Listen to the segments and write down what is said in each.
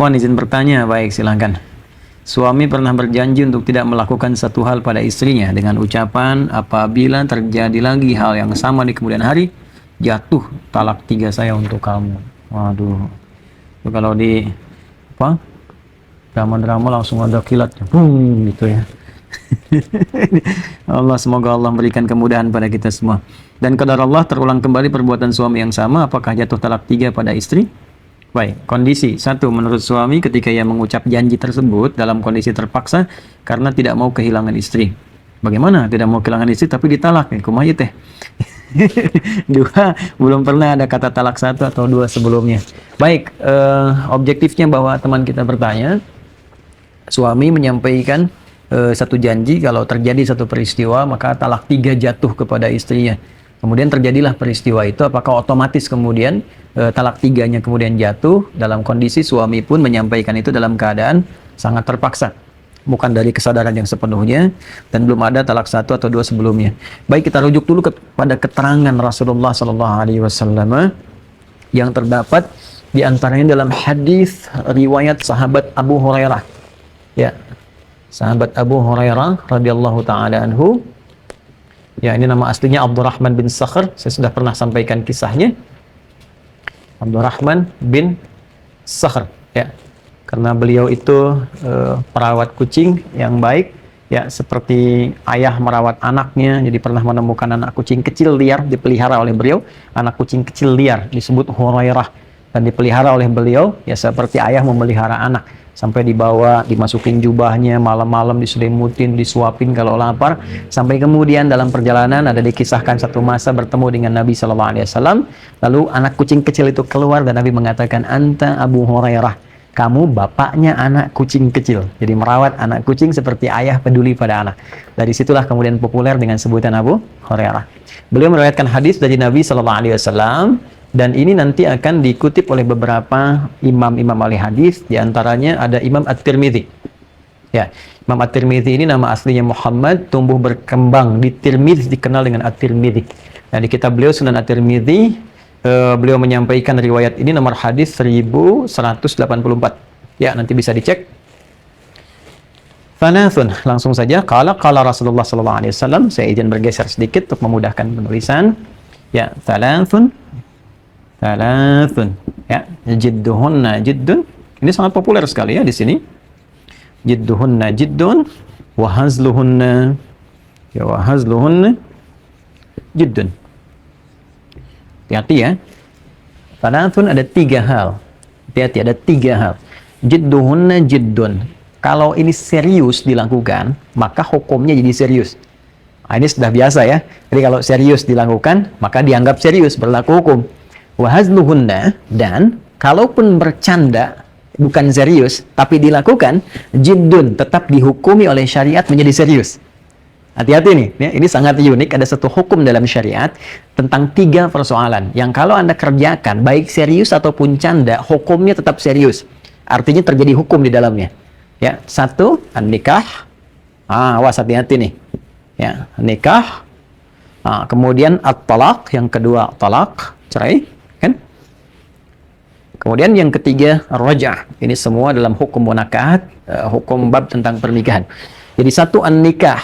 Afwan, izin bertanya. Baik, silakan. Suami pernah berjanji untuk tidak melakukan satu hal pada istrinya dengan ucapan apabila terjadi lagi hal yang sama di kemudian hari, jatuh talak 3 saya untuk kamu. Waduh. Itu kalau di apa? Drama-drama langsung ada kilatnya. Gitu ya. Semoga Allah memberikan kemudahan pada kita semua. Dan qadar Allah, terulang kembali perbuatan suami yang sama, apakah jatuh talak 3 pada istri? Baik, kondisi 1, menurut suami ketika ia mengucap janji tersebut dalam kondisi terpaksa karena tidak mau kehilangan istri. Bagaimana tidak mau kehilangan istri tapi ditalak? Kumaha teh. 2, belum pernah ada kata talak 1 atau 2 sebelumnya. Baik, objektifnya bahwa teman kita bertanya, suami menyampaikan satu janji kalau terjadi satu peristiwa maka talak 3 jatuh kepada istrinya. Kemudian terjadilah peristiwa itu, apakah otomatis kemudian talak 3-nya kemudian jatuh dalam kondisi suami pun menyampaikan itu dalam keadaan sangat terpaksa, bukan dari kesadaran yang sepenuhnya dan belum ada talak 1 atau 2 sebelumnya. Baik, kita rujuk dulu kepada keterangan Rasulullah SAW yang terdapat di antaranya dalam hadis riwayat sahabat Abu Hurairah. Ya, sahabat Abu Hurairah radhiyallahu taala anhu. Ya, ini nama aslinya Abdurrahman bin Sakhr. Saya sudah pernah sampaikan kisahnya. Abdurrahman bin Sakhr, ya. Karena beliau itu perawat kucing yang baik, ya, seperti ayah merawat anaknya. Jadi pernah menemukan anak kucing kecil liar dipelihara oleh beliau. Anak kucing kecil liar disebut Hurairah dan dipelihara oleh beliau, ya, seperti ayah memelihara anak. Sampai dibawa, dimasukin jubahnya, malam-malam diselimutin, disuapin kalau lapar. Sampai kemudian dalam perjalanan ada dikisahkan satu masa bertemu dengan Nabi SAW. Lalu anak kucing kecil itu keluar dan Nabi mengatakan, "Anta Abu Hurairah." Kamu bapaknya anak kucing kecil. Jadi merawat anak kucing seperti ayah peduli pada anak. Dari situlah kemudian populer dengan sebutan Abu Hurairah. Beliau meriwayatkan hadis dari Nabi SAW. Dan ini nanti akan dikutip oleh beberapa imam-imam ahli hadis, di antaranya ada Imam At-Tirmidzi. Ya, Imam At-Tirmidzi ini nama aslinya Muhammad, tumbuh berkembang di Tirmidzi, dikenal dengan At-Tirmidzi. Nah, di kitab beliau Sunan At-Tirmidzi, beliau menyampaikan riwayat ini nomor hadis 1184. Ya, nanti bisa dicek. Thalathun, langsung saja. Qala Rasulullah SAW. Saya izin bergeser sedikit untuk memudahkan penulisan. Ya, thalathun, ya, jidduhunna jiddun. Ini sangat populer sekali ya di sini. Jidduhunna jiddun wa hazluhunna, ya, wa hazluhunna jiddun. Hati-hati ya. Thalathun ada 3 hal. Hati-hati, ada 3 hal. Jidduhunna jiddun. Kalau ini serius dilakukan, maka hukumnya jadi serius. Nah, ini sudah biasa ya. Jadi kalau serius dilakukan, maka dianggap serius, berlaku hukum. Wahazluhunna, dan kalaupun bercanda bukan serius tapi dilakukan jiddun, tetap dihukumi oleh syariat menjadi serius. Hati-hati nih, ya, ini sangat unik. Ada satu hukum dalam syariat tentang 3 persoalan yang kalau Anda kerjakan baik serius ataupun canda, hukumnya tetap serius. Artinya terjadi hukum di dalamnya. Ya, 1, an-nikah. Awas, hati-hati nih. Ya, nikah. Kemudian at-talaq, yang kedua talak, cerai. Kemudian yang ketiga, raj'ah. Ini semua dalam hukum munakahat, hukum bab tentang pernikahan. Jadi 1, an-nikah.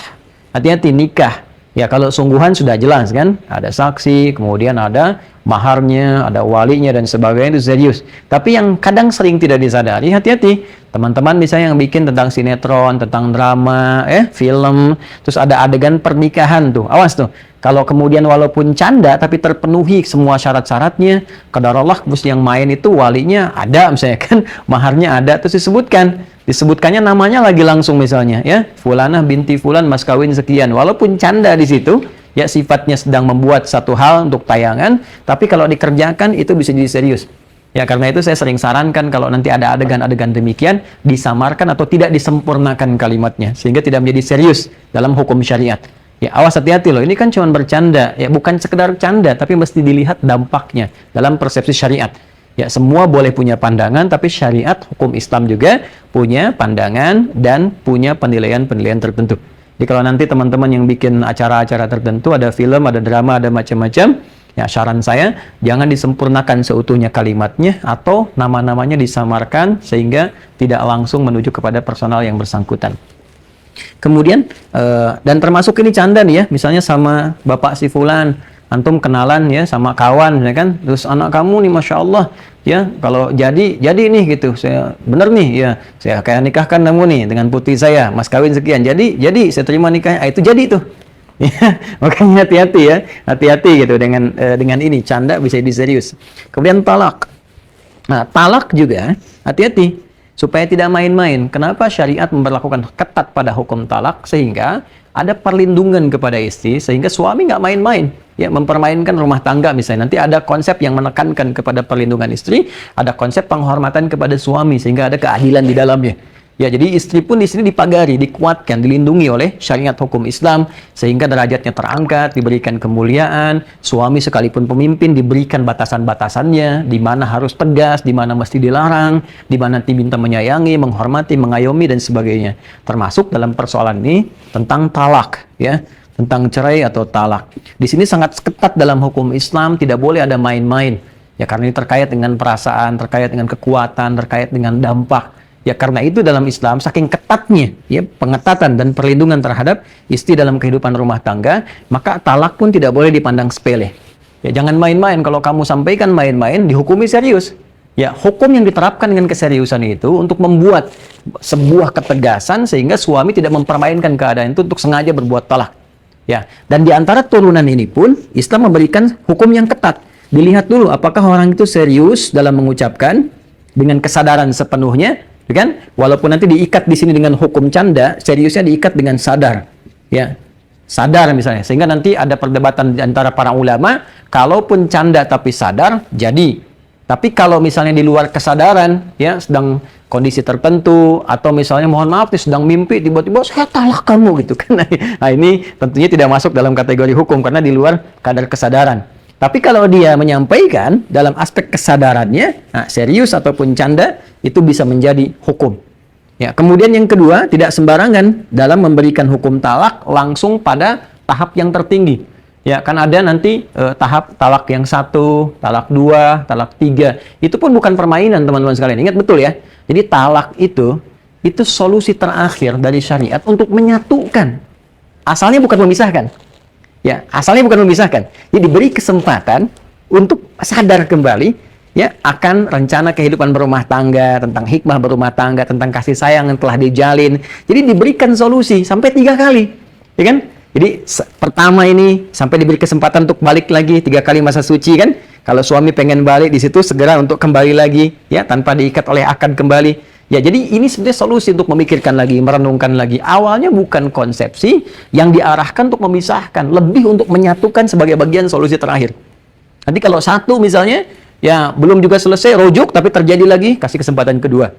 Hati-hati, nikah. Ya, kalau sungguhan sudah jelas kan, ada saksi, kemudian ada maharnya, ada walinya dan sebagainya, itu serius. Tapi yang kadang sering tidak disadari, hati-hati. Teman-teman misalnya yang bikin tentang sinetron, tentang drama, film, terus ada adegan pernikahan tuh. Awas tuh. Kalau kemudian walaupun canda tapi terpenuhi semua syarat-syaratnya, qadarullah yang main itu walinya ada misalnya kan, maharnya ada, terus disebutkannya namanya lagi langsung misalnya ya, fulanah binti fulan mas kawin sekian, walaupun canda di situ ya, sifatnya sedang membuat satu hal untuk tayangan, tapi kalau dikerjakan itu bisa jadi serius. Ya, karena itu saya sering sarankan kalau nanti ada adegan-adegan demikian, disamarkan atau tidak disempurnakan kalimatnya sehingga tidak menjadi serius dalam hukum syariat. Ya, awas, hati-hati loh, ini kan cuma bercanda, ya, bukan sekedar canda, tapi mesti dilihat dampaknya dalam persepsi syariat. Ya, semua boleh punya pandangan, tapi syariat, hukum Islam juga punya pandangan dan punya penilaian-penilaian tertentu. Jadi kalau nanti teman-teman yang bikin acara-acara tertentu, ada film, ada drama, ada macam-macam, Ya, saran saya jangan disempurnakan seutuhnya kalimatnya atau nama-namanya disamarkan sehingga tidak langsung menuju kepada personal yang bersangkutan. Kemudian dan termasuk ini canda nih ya, misalnya sama bapak si fulan, antum kenalan ya sama kawan ya kan, terus anak kamu nih masya Allah ya kalau jadi nih gitu, saya bener nih ya saya kayak nikahkan kamu nih dengan putri saya, mas kawin sekian, jadi saya terima nikahnya, itu jadi tuh. Ya, makanya hati-hati ya, hati-hati gitu dengan ini, canda bisa jadi serius. Kemudian talak. Nah, talak juga hati-hati supaya tidak main-main. Kenapa syariat memperlakukan ketat pada hukum talak sehingga ada perlindungan kepada istri sehingga suami nggak main-main ya mempermainkan rumah tangga misalnya. Nanti ada konsep yang menekankan kepada perlindungan istri, ada konsep penghormatan kepada suami sehingga ada keadilan di dalamnya. Ya, jadi istri pun di sini dipagari, dikuatkan, dilindungi oleh syariat hukum Islam sehingga derajatnya terangkat, diberikan kemuliaan. Suami sekalipun pemimpin diberikan batasan-batasannya, di mana harus tegas, di mana mesti dilarang, di mana diminta menyayangi, menghormati, mengayomi dan sebagainya. Termasuk dalam persoalan ini tentang talak, ya, tentang cerai atau talak. Di sini sangat ketat dalam hukum Islam, tidak boleh ada main-main. Ya, karena ini terkait dengan perasaan, terkait dengan kekuatan, terkait dengan dampak. Ya karena itu dalam Islam saking ketatnya ya pengetatan dan perlindungan terhadap istri dalam kehidupan rumah tangga, maka talak pun tidak boleh dipandang sepele. Ya jangan main-main, kalau kamu sampaikan main-main dihukumi serius. Ya hukum yang diterapkan dengan keseriusan itu untuk membuat sebuah ketegasan sehingga suami tidak mempermainkan keadaan itu untuk sengaja berbuat talak. Ya, dan di antara turunan ini pun Islam memberikan hukum yang ketat. Dilihat dulu apakah orang itu serius dalam mengucapkan dengan kesadaran sepenuhnya. Kan? Walaupun nanti diikat di sini dengan hukum canda, seriusnya diikat dengan sadar. Ya. Sadar misalnya. Sehingga nanti ada perdebatan di antara para ulama, kalaupun canda tapi sadar, jadi. Tapi kalau misalnya di luar kesadaran, ya, sedang kondisi tertentu atau misalnya mohon maaf sedang mimpi tiba-tiba saya talak kamu gitu kan. Nah, ini tentunya tidak masuk dalam kategori hukum karena di luar kadar kesadaran. Tapi kalau dia menyampaikan dalam aspek kesadarannya, nah, serius ataupun canda, itu bisa menjadi hukum. Ya, kemudian yang kedua, tidak sembarangan dalam memberikan hukum talak langsung pada tahap yang tertinggi. Ya, kan ada nanti tahap talak yang 1, talak 2, talak 3. Itu pun bukan permainan, teman-teman sekalian. Ingat betul ya. Jadi talak itu solusi terakhir dari syariat untuk menyatukan. Asalnya bukan memisahkan. Ya, asalnya bukan memisahkan. Jadi diberi kesempatan untuk sadar kembali ya akan rencana kehidupan berumah tangga, tentang hikmah berumah tangga, tentang kasih sayang yang telah dijalin. Jadi diberikan solusi sampai 3 kali. Ya kan? Jadi pertama ini sampai diberi kesempatan untuk balik lagi 3 kali masa suci kan? Kalau suami pengen balik di situ segera untuk kembali lagi ya tanpa diikat oleh akad kembali. Ya, jadi ini sebenarnya solusi untuk memikirkan lagi, merenungkan lagi. Awalnya bukan konsepsi yang diarahkan untuk memisahkan, lebih untuk menyatukan sebagai bagian solusi terakhir. Nanti kalau satu misalnya, ya belum juga selesai, rujuk, tapi terjadi lagi, kasih kesempatan kedua.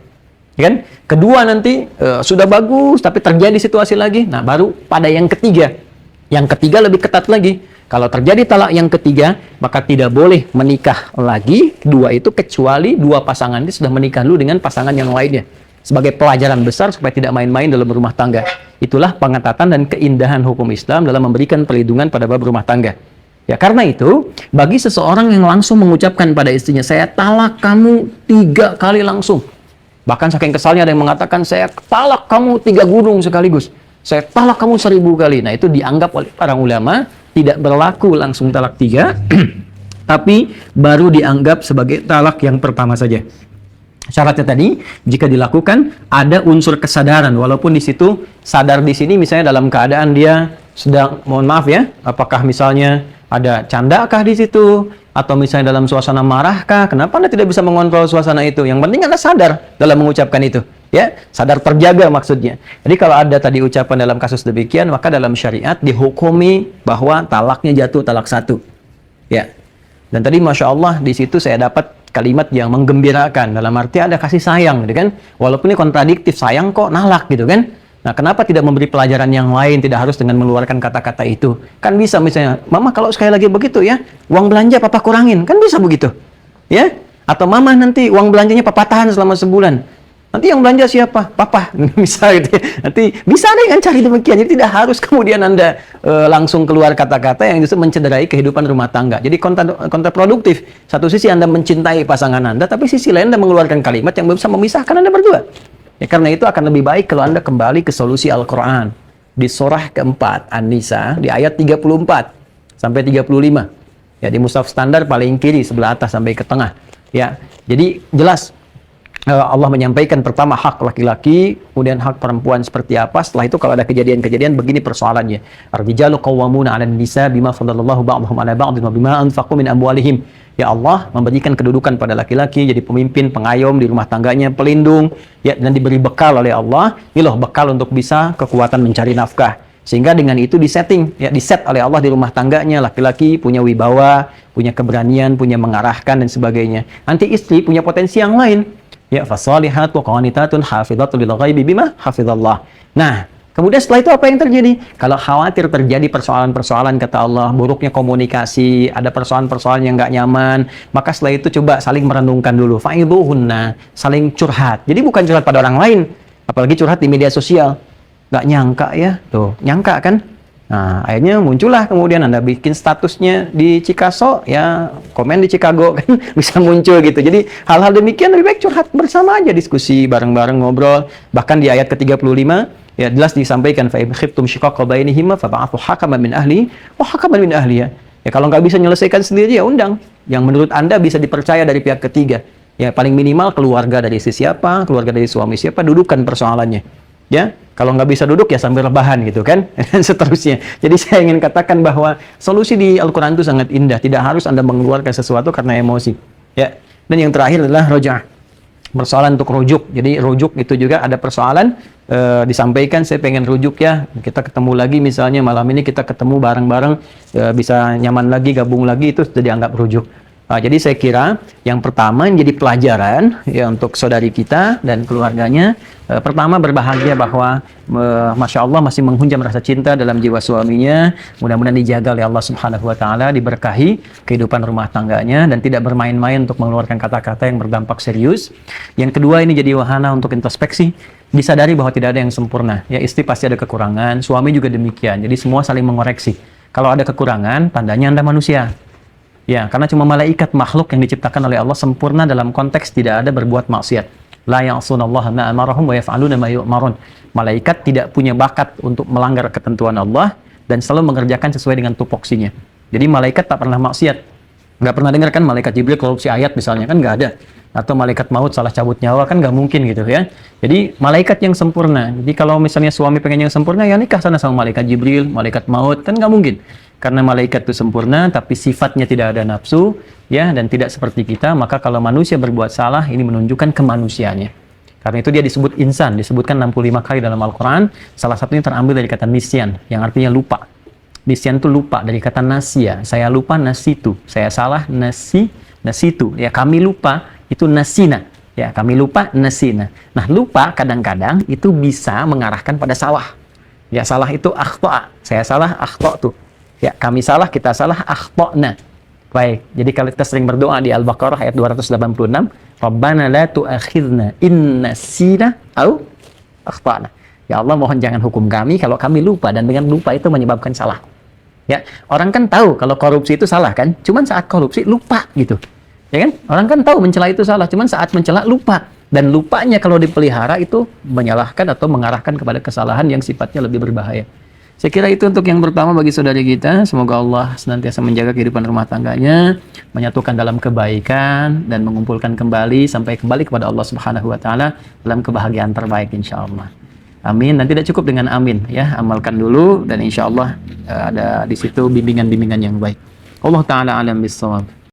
Ya kan? Kedua nanti sudah bagus, tapi terjadi situasi lagi. Nah, baru pada yang ketiga. Yang ketiga lebih ketat lagi. Kalau terjadi talak yang ketiga, maka tidak boleh menikah lagi dua itu kecuali dua pasangan itu sudah menikah dulu dengan pasangan yang lainnya. Sebagai pelajaran besar supaya tidak main-main dalam rumah tangga. Itulah pengetatan dan keindahan hukum Islam dalam memberikan perlindungan pada bab rumah tangga. Ya karena itu, bagi seseorang yang langsung mengucapkan pada istrinya, saya talak kamu 3 kali langsung. Bahkan saking kesalnya ada yang mengatakan, saya talak kamu 3 gunung sekaligus. Saya talak kamu 1000 kali. Nah itu dianggap oleh para ulama tidak berlaku langsung talak 3, tapi baru dianggap sebagai talak yang pertama saja. Syaratnya tadi, jika dilakukan ada unsur kesadaran, walaupun di situ sadar di sini misalnya dalam keadaan dia sedang, mohon maaf ya, apakah misalnya ada candakah di situ, atau misalnya dalam suasana marahkah, kenapa Anda tidak bisa mengontrol suasana itu? Yang penting Anda sadar dalam mengucapkan itu. Ya, sadar terjaga maksudnya. Jadi kalau ada tadi ucapan dalam kasus demikian, maka dalam syariat dihukumi bahwa talaknya jatuh talak 1. Ya. Dan tadi Masya Allah di situ saya dapat kalimat yang menggembirakan. Dalam arti ada kasih sayang gitu kan. Walaupun ini kontradiktif, sayang kok nalak gitu kan. Nah kenapa tidak memberi pelajaran yang lain, tidak harus dengan mengeluarkan kata-kata itu. Kan bisa misalnya, Mama kalau sekali lagi begitu ya, uang belanja Papa kurangin. Kan bisa begitu. Ya. Atau Mama nanti uang belanjanya Papa tahan selama sebulan. Nanti yang belanja siapa? Papa, misal gitu ya. Nanti bisa dengan cari demikian. Jadi tidak harus kemudian Anda langsung keluar kata-kata yang justru mencederai kehidupan rumah tangga. Jadi kontraproduktif. Satu sisi Anda mencintai pasangan Anda, tapi sisi lain Anda mengeluarkan kalimat yang bisa memisahkan Anda berdua. Ya, karena itu akan lebih baik kalau Anda kembali ke solusi Al-Quran. Di surah keempat, An-Nisa, di ayat 34 sampai 35. Ya, di mushaf standar paling kiri, sebelah atas sampai ke tengah. Ya, jadi jelas Allah menyampaikan pertama hak laki-laki, kemudian hak perempuan seperti apa. Setelah itu kalau ada kejadian-kejadian begini persoalannya. Ar-rijalu qawwamuna 'alan nisa bima faddalallahu ba'dhum 'ala ba'dhin wa bima anfaqu min amwalihim. Ya Allah memberikan kedudukan pada laki-laki jadi pemimpin, pengayom di rumah tangganya, pelindung, ya, dan diberi bekal oleh Allah. Ini loh bekal untuk bisa kekuatan mencari nafkah. Sehingga dengan itu disetting, ya, diset oleh Allah di rumah tangganya, laki-laki punya wibawa, punya keberanian, punya mengarahkan dan sebagainya. Nanti istri punya potensi yang lain. Ya, fasalihatu qanitatun hafidhatul lil ghaibi bima hafizallah. Nah, kemudian setelah itu apa yang terjadi? Kalau khawatir terjadi persoalan-persoalan, kata Allah, buruknya komunikasi, ada persoalan-persoalan yang nggak nyaman, maka setelah itu coba saling merenungkan dulu. Fa'idhuhunna, saling curhat. Jadi bukan curhat pada orang lain, apalagi curhat di media sosial. Nggak nyangka ya, tuh, nyangka kan? Nah, akhirnya muncullah kemudian Anda bikin statusnya di Chicago, ya komen di Chicago kan bisa muncul gitu. Jadi hal-hal demikian lebih baik curhat bersama aja, diskusi bareng-bareng, ngobrol. Bahkan di ayat ke-35 ya jelas disampaikan fa in khiftum shiqaqa bainihima fab'athu hakaman min ahli wa hakaman min ahliya. Ya kalau nggak bisa menyelesaikan sendiri ya undang yang menurut Anda bisa dipercaya dari pihak ketiga. Ya paling minimal keluarga dari si siapa, keluarga dari suami siapa, dudukan persoalannya. Ya, kalau nggak bisa duduk ya sambil rebahan gitu kan, dan seterusnya. Jadi saya ingin katakan bahwa solusi di Al-Quran itu sangat indah. Tidak harus Anda mengeluarkan sesuatu karena emosi. Ya, dan yang terakhir adalah roja'ah. Persoalan untuk rujuk. Jadi rujuk itu juga ada persoalan disampaikan, saya pengen rujuk ya. Kita ketemu lagi misalnya malam ini kita ketemu bareng-bareng, bisa nyaman lagi, gabung lagi, itu sudah dianggap rujuk. Jadi saya kira yang pertama yang jadi pelajaran ya untuk saudari kita dan keluarganya, pertama berbahagia bahwa Masya Allah masih menghunjam rasa cinta dalam jiwa suaminya. Mudah-mudahan dijaga oleh Allah Subhanahu Wa Taala, diberkahi kehidupan rumah tangganya dan tidak bermain-main untuk mengeluarkan kata-kata yang berdampak serius. Yang kedua, ini jadi wahana untuk introspeksi, disadari bahwa tidak ada yang sempurna. Ya, istri pasti ada kekurangan, suami juga demikian. Jadi semua saling mengoreksi. Kalau ada kekurangan, tandanya Anda manusia. Ya, karena cuma malaikat makhluk yang diciptakan oleh Allah sempurna dalam konteks tidak ada berbuat maksiat. La ya'sunallaha ma amarahum wa yaf'aluna ma yu'marun. Malaikat tidak punya bakat untuk melanggar ketentuan Allah dan selalu mengerjakan sesuai dengan tupoksinya. Jadi malaikat tak pernah maksiat. Nggak pernah dengar kan malaikat Jibril korupsi ayat misalnya, kan nggak ada. Atau malaikat maut salah cabut nyawa, kan nggak mungkin gitu ya. Jadi malaikat yang sempurna. Jadi kalau misalnya suami pengen yang sempurna, ya nikah sana sama malaikat Jibril, malaikat maut, kan nggak mungkin. Karena malaikat itu sempurna, tapi sifatnya tidak ada nafsu, ya, dan tidak seperti kita. Maka kalau manusia berbuat salah, ini menunjukkan kemanusiaannya. Karena itu dia disebut insan, disebutkan 65 kali dalam Al-Quran. Salah satunya terambil dari kata nisyan, yang artinya lupa. Nisyan itu lupa, dari kata nasya. Saya lupa, nasitu. Saya salah, nasitu. Ya, kami lupa, itu nasina. Ya, kami lupa, nasina. Nah, lupa kadang-kadang itu bisa mengarahkan pada salah. Ya, salah itu akhto'a. Saya salah, akhto'tu. Ya, kami salah, kita salah, akhto'na. Baik, jadi kalau kita sering berdoa di Al-Baqarah ayat 286, Rabbana la tu'akhidna inna sina au akhtana. Ya Allah, mohon jangan hukum kami kalau kami lupa, dan dengan lupa itu menyebabkan salah. Ya, orang kan tahu kalau korupsi itu salah kan, cuman saat korupsi lupa gitu. Ya kan? Orang kan tahu mencela itu salah, cuman saat mencela lupa. Dan lupanya kalau dipelihara itu menyalahkan atau mengarahkan kepada kesalahan yang sifatnya lebih berbahaya. Saya kira itu untuk yang pertama bagi saudari kita. Semoga Allah senantiasa menjaga kehidupan rumah tangganya, menyatukan dalam kebaikan, dan mengumpulkan kembali sampai kembali kepada Allah Subhanahu Wa Taala dalam kebahagiaan terbaik, insya Allah. Amin. Dan tidak cukup dengan amin, ya, amalkan dulu, dan insya Allah ada di situ bimbingan-bimbingan yang baik. Allah Taala alam bisawab.